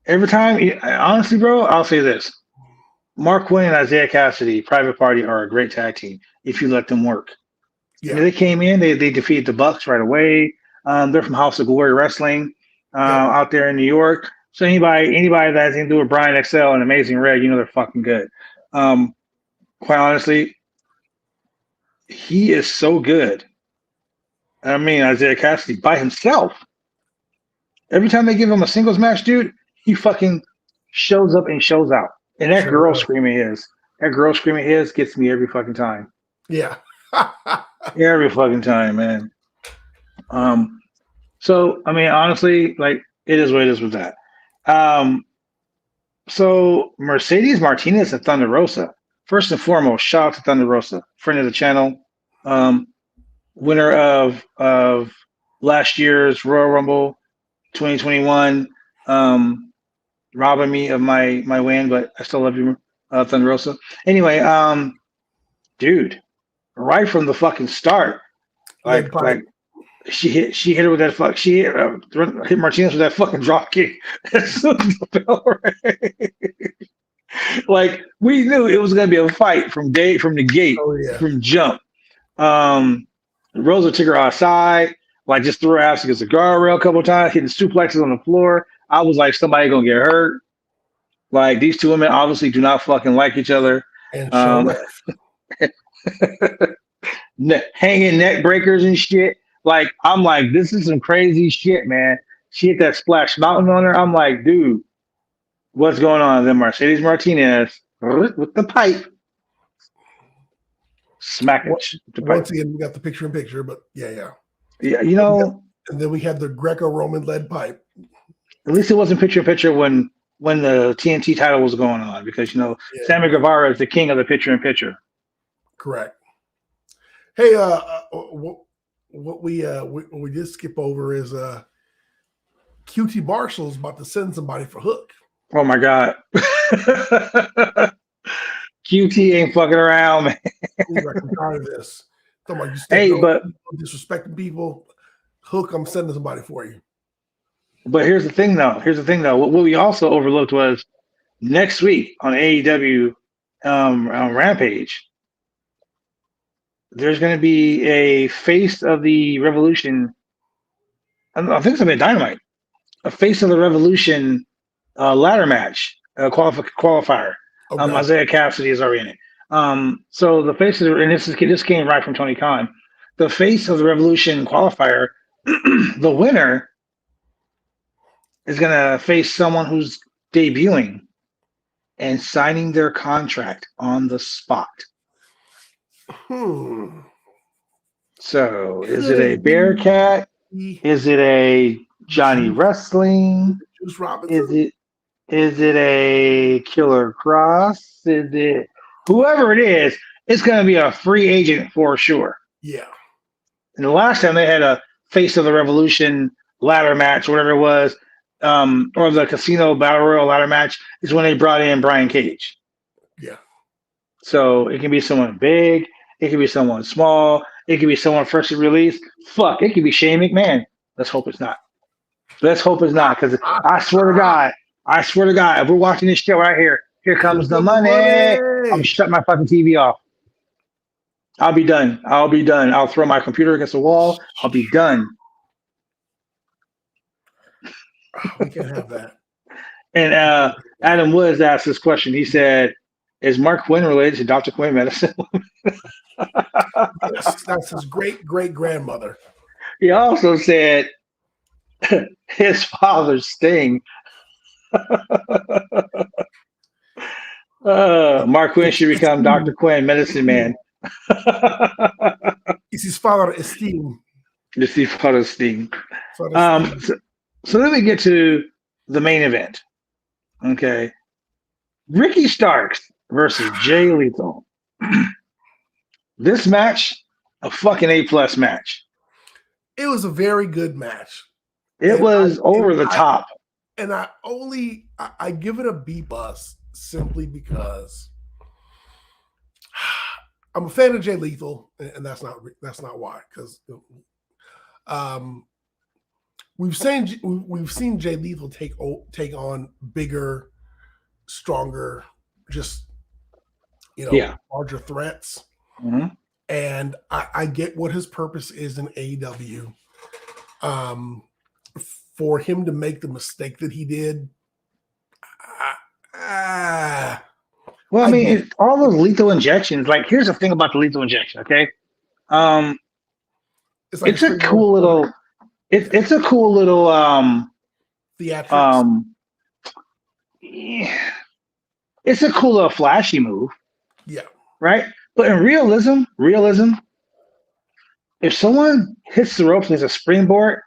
every time, honestly, bro, I'll say this: Mark Quinn and Isaiah Cassidy, Private Party, are a great tag team if you let them work. Yeah. They came in, they defeated the Bucks right away. They're from House of Glory Wrestling out there in New York. So anybody that has anything to do with Brian XL and Amazing Red, they're fucking good. Quite honestly, he is so good. I mean, Isaiah Cassidy by himself. Every time they give him a singles match, dude, he fucking shows up and shows out. And that girl screaming his gets me every fucking time. Yeah. Every fucking time, man. So I mean, honestly, like, it is what it is with that. So Mercedes Martinez and Thunder Rosa. First and foremost, shout out to Thunder Rosa, friend of the channel, winner of last year's Royal Rumble 2021. Robbing me of my win, but I still love you, Thunder Rosa. Anyway, dude, right from the fucking start, like she hit her with that fuck. She hit Martinez with that fucking drop kick as soon as the bell rang. Like, we knew it was gonna be a fight from the gate, from jump. Rosa took her outside, like, just threw her ass against the guardrail a couple of times, hitting suplexes on the floor. I was like, somebody gonna get hurt. Like, these two women obviously do not fucking like each other. And hanging neck breakers and shit. Like, I'm like, this is some crazy shit, man. She hit that Splash Mountain on her. I'm like, dude, what's going on? Then Mercedes Martinez with the pipe. Smack it. Once again, we got the picture-in-picture, but yeah. Yeah, and then we had the Greco-Roman lead pipe. At least it wasn't picture-in-picture when the TNT title was going on, because Sammy Guevara is the king of the picture-in-picture. Correct. Hey, what we did skip over is QT Marshall's about to send somebody for Hook. Oh my God. QT ain't fucking around, man. He's like, I'm tired of this. But disrespecting people. Hook, I'm sending somebody for you. But here's the thing, though. What we also overlooked was next week on AEW on Rampage, there's going to be a Face of the Revolution. I think it's going to be a Dynamite. A Face of the Revolution ladder match, qualifier. Okay. Isaiah Cassidy is already in it. So the Face of this came right from Tony Khan. The Face of the Revolution qualifier, the winner is going to face someone who's debuting and signing their contract on the spot. So, is it a Bearcat? Is it a Johnny Wrestling? Juice Robinson? Is it a Killer Cross? Is it whoever it is? It's going to be a free agent for sure. Yeah. And the last time they had a Face of the Revolution ladder match, whatever it was, or the Casino Battle Royal ladder match, is when they brought in Brian Cage. Yeah. So it can be someone big, it can be someone small, it can be someone freshly released. Fuck, it could be Shane McMahon. Let's hope it's not. Let's hope it's not, because I swear to God, if we're watching this show right here comes the money. I'm shutting my fucking TV off. I'll be done. I'll throw my computer against the wall. I'll be done. We can't have that. And Adam Woods asked this question. He said, "Is Mark Quinn related to Dr. Quinn Medicine?" Yes, that's his great-great-grandmother. He also said his father's Sting. Mark Quinn should become Dr. Quinn Medicine Man. It's his father, Esteem. It's his father's Sting. So let me get to the main event. Okay. Ricky Starks versus Jay Lethal. This match, a fucking A+ match. It was a very good match. It was over the top. And I give it a B+ simply because I'm a fan of Jay Lethal, and that's not why. Because we've seen Jay Lethal take on bigger, stronger, just larger threats. Mm-hmm. And I get what his purpose is in AEW. For him to make the mistake that he did, well, I mean, it's all those lethal injections. Like, here's the thing about the lethal injection. Okay, it's a cool little. It's a cool little theatrics. It's a cool little flashy move. Yeah. Right? But in realism, if someone hits the ropes and it's a springboard,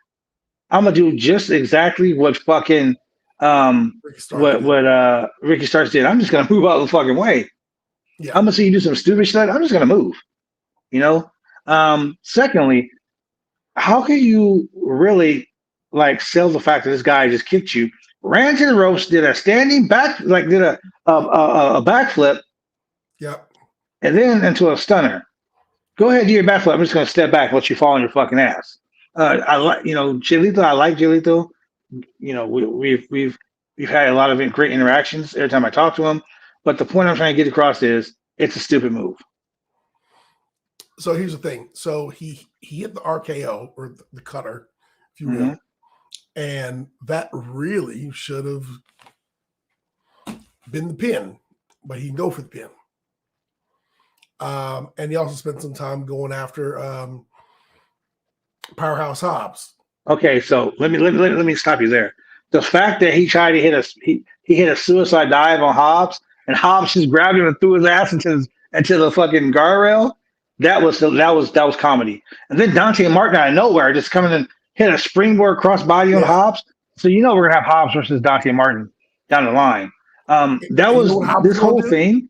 I'm gonna do just exactly what fucking Ricky Starks did. I'm just gonna move out of the fucking way. Yeah. I'm gonna see you do some stupid shit. I'm just gonna move. You know? Secondly, how can you really sell the fact that this guy just kicked you, ran to the ropes, did a standing back, did a backflip, and then into a stunner. Go ahead, do your backflip. I'm just gonna step back and let you fall on your fucking ass. I like, Jay Lethal. I like Jay Lethal. We've had a lot of great interactions every time I talk to him. But the point I'm trying to get across is it's a stupid move. So here's the thing. So he hit the RKO, or the cutter, if you will, and that really should have been the pin, but he can go for the pin. And he also spent some time going after Powerhouse Hobbs. Okay, so let me stop you there. The fact that he tried to hit a suicide dive on Hobbs, and Hobbs just grabbed him and threw his ass into the fucking guardrail. That was comedy. And then Dante Martin out of nowhere just coming and hit a springboard crossbody on Hobbs. So we're gonna have Hobbs versus Dante Martin down the line. This whole thing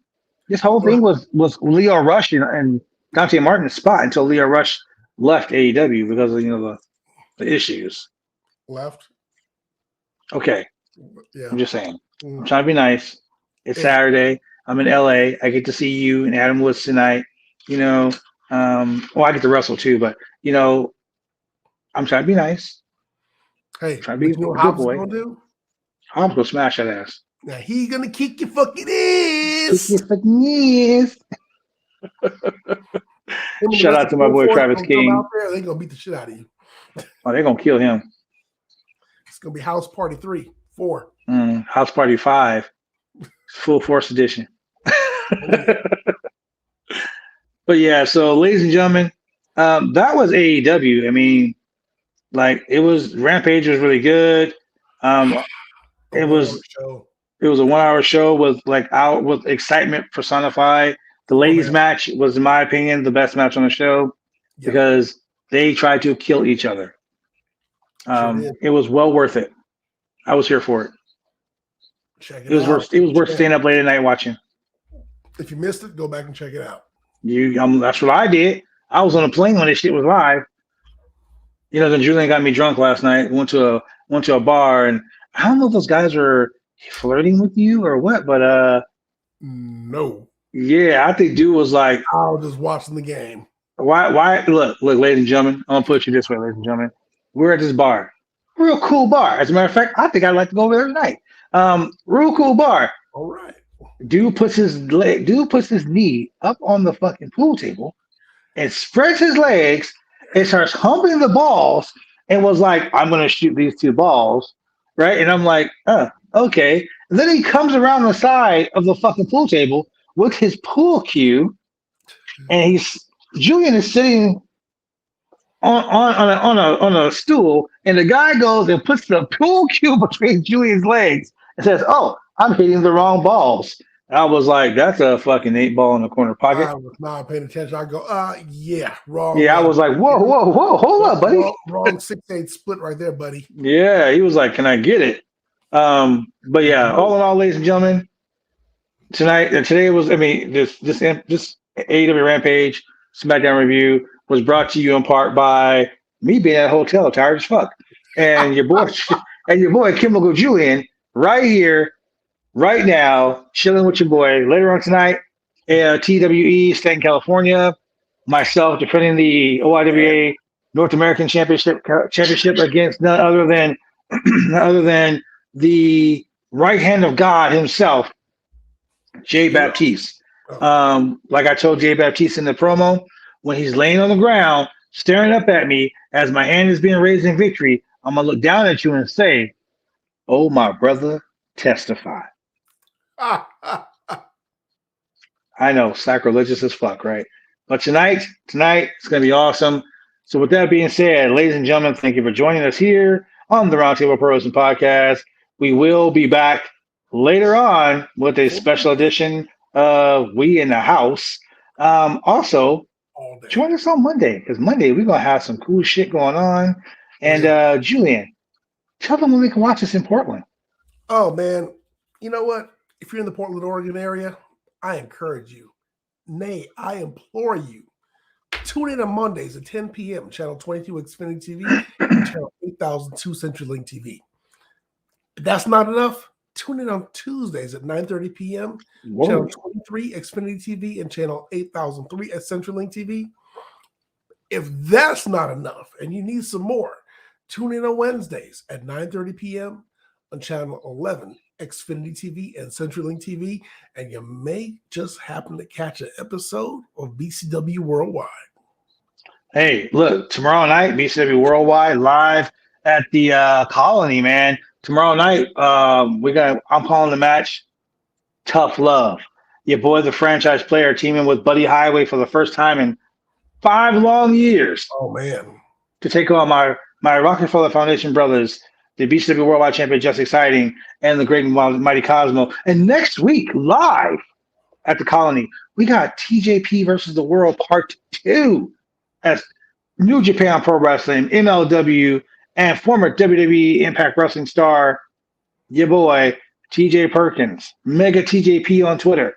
was Leo Rush and Dante Martin's spot until Leo Rush left AEW because of the issues. Left. Okay. Yeah. I'm just saying. I'm trying to be nice. It's Saturday. I'm in LA. I get to see you and Adam Woods tonight. I get to wrestle too, but I'm trying to be nice. Hey, trying to be a good boy. Hobbs gonna smash that ass. Now he's gonna kick your fucking ass. Kick your fucking ass. Shout out to my boy Travis King. They're gonna beat the shit out of you. Oh, they're gonna kill him. It's gonna be House Party 3, 4. House Party 5. Full Force Edition. But yeah, so ladies and gentlemen, that was AEW. I mean, it was Rampage was really good. It was It was a 1 hour show with with excitement personified. The ladies' match was, in my opinion, the best match on the show because they tried to kill each other. It was well worth it. I was here for it. Check it out. It was worth staying up late at night watching. If you missed it, go back and check it out. That's what I did. I was on a plane when this shit was live. Then Julian got me drunk last night. Went to a bar, and I don't know if those guys were flirting with you or what, but no. Yeah, I think dude was like, I was just watching the game. Why? Look, ladies and gentlemen. I'm gonna put you this way, ladies and gentlemen. We're at this bar, real cool bar. As a matter of fact, I think I'd like to go over there tonight. Real cool bar. All right. Dude puts his knee up on the fucking pool table and spreads his legs and starts humping the balls and was like, I'm gonna shoot these 2 balls, right? And I'm like, okay. And then he comes around the side of the fucking pool table with his pool cue, and Julian is sitting on a stool, and the guy goes and puts the pool cue between Julian's legs and says, "Oh, I'm hitting the wrong balls." And I was like, "That's a fucking 8-ball in the corner pocket." I was not paying attention. I go, yeah, wrong. Yeah, I was like, whoa, hold up, buddy. Wrong 6-8 split right there, buddy. Yeah, he was like, "Can I get it?" But yeah, all in all, ladies and gentlemen, today was, this AEW Rampage SmackDown review was brought to you in part by me being at a hotel, tired as fuck, and your boy Chemical Julian right here, right now, chilling with your boy. Later on tonight, TWE, State in California, myself defending the OIWA North American Championship against none other than the right hand of God himself, Jay Baptiste. Like I told Jay Baptiste in the promo, when he's laying on the ground, staring up at me as my hand is being raised in victory, I'm going to look down at you and say, "Oh, my brother, testify." I know, sacrilegious as fuck, right? But tonight, it's going to be awesome. So with that being said, ladies and gentlemen, thank you for joining us here on the Roundtable Pro Wrestling Podcast. We will be back later on with a special edition of We in the House. Also, join us on Monday, because Monday we're going to have some cool shit going on. And Julian, tell them when we can watch us in Portland. Oh, man. You know what? If you're in the Portland, Oregon area, I encourage you. Nay, I implore you. Tune in on Mondays at 10 p.m. Channel 22 Xfinity TV and Channel 8002 CenturyLink TV. If that's not enough, tune in on Tuesdays at 9:30 p.m. Whoa. Channel 23 Xfinity TV and Channel 8003 at CenturyLink TV. If that's not enough and you need some more, tune in on Wednesdays at 9:30 p.m. on Channel 11 Xfinity TV and CenturyLink TV, and you may just happen to catch an episode of BCW Worldwide. Hey, look, tomorrow night, BCW Worldwide live at the Colony, man. Tomorrow night, I'm calling the match Tough Love. Your boy, the franchise player, teaming with Buddy Highway for the first time in 5 long years. Oh, man. To take on my Rockefeller Foundation brothers, the BCW Worldwide Champion, Just Exciting, and the Great and Mighty Cosmo. And next week, live at the Colony, we got TJP versus the World Part 2 as New Japan Pro Wrestling, MLW, and former WWE Impact Wrestling star, your boy, TJ Perkins, Mega TJP on Twitter,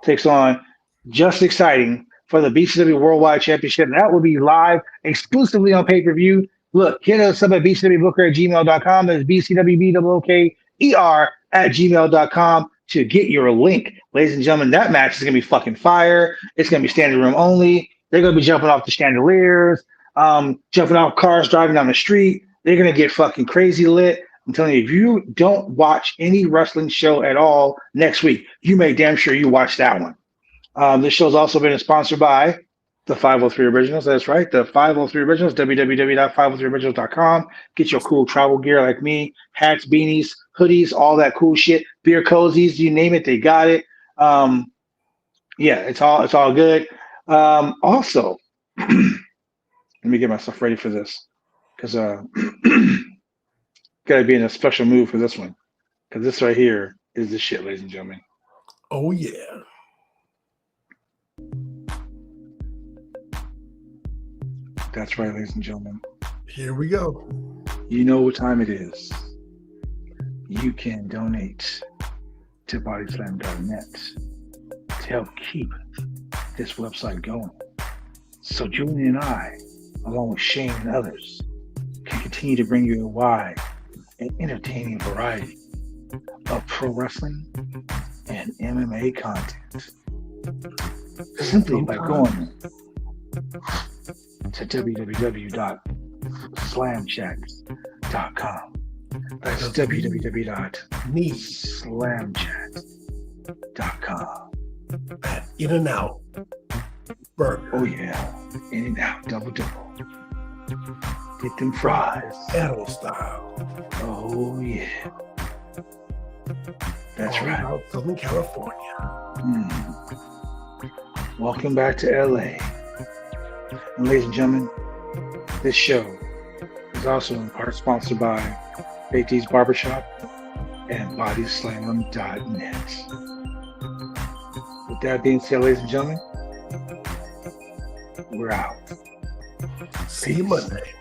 takes on Just Exciting for the BCW Worldwide Championship. That will be live exclusively on pay-per-view. Look, hit us up at bcwbooker@gmail.com. That's bcwbooker@gmail.com to get your link. Ladies and gentlemen, that match is going to be fucking fire. It's going to be standing room only. They're going to be jumping off the chandeliers, jumping off cars, driving down the street. They're going to get fucking crazy lit. I'm telling you, if you don't watch any wrestling show at all next week, you make damn sure you watch that one. This show's also been sponsored by the 503 Originals. That's right, the 503 Originals, www.503originals.com. Get your cool travel gear like me, hats, beanies, hoodies, all that cool shit, beer cozies, you name it, they got it. Yeah, it's all good. Also, let me get myself ready for this, because gotta be in a special mood for this one, Because this right here is the shit, ladies and gentlemen. Oh yeah. That's right, ladies and gentlemen. Here we go. You know what time it is. You can donate to bodyslam.net to help keep this website going. So Julian and I, along with Shane and others, can continue to bring you a wide and entertaining variety of pro wrestling and MMA content. Simply by going to www.slamchat.com. That's www.slamchat.com. In and out burger. Oh yeah, in and out, double. Get them fries. Animal style. Oh yeah. That's All right. about Southern California. Welcome back to LA. And ladies and gentlemen, this show is also in part sponsored by Big D's Barbershop and bodyslam.net. With that being said, ladies and gentlemen, we're out. See you Monday.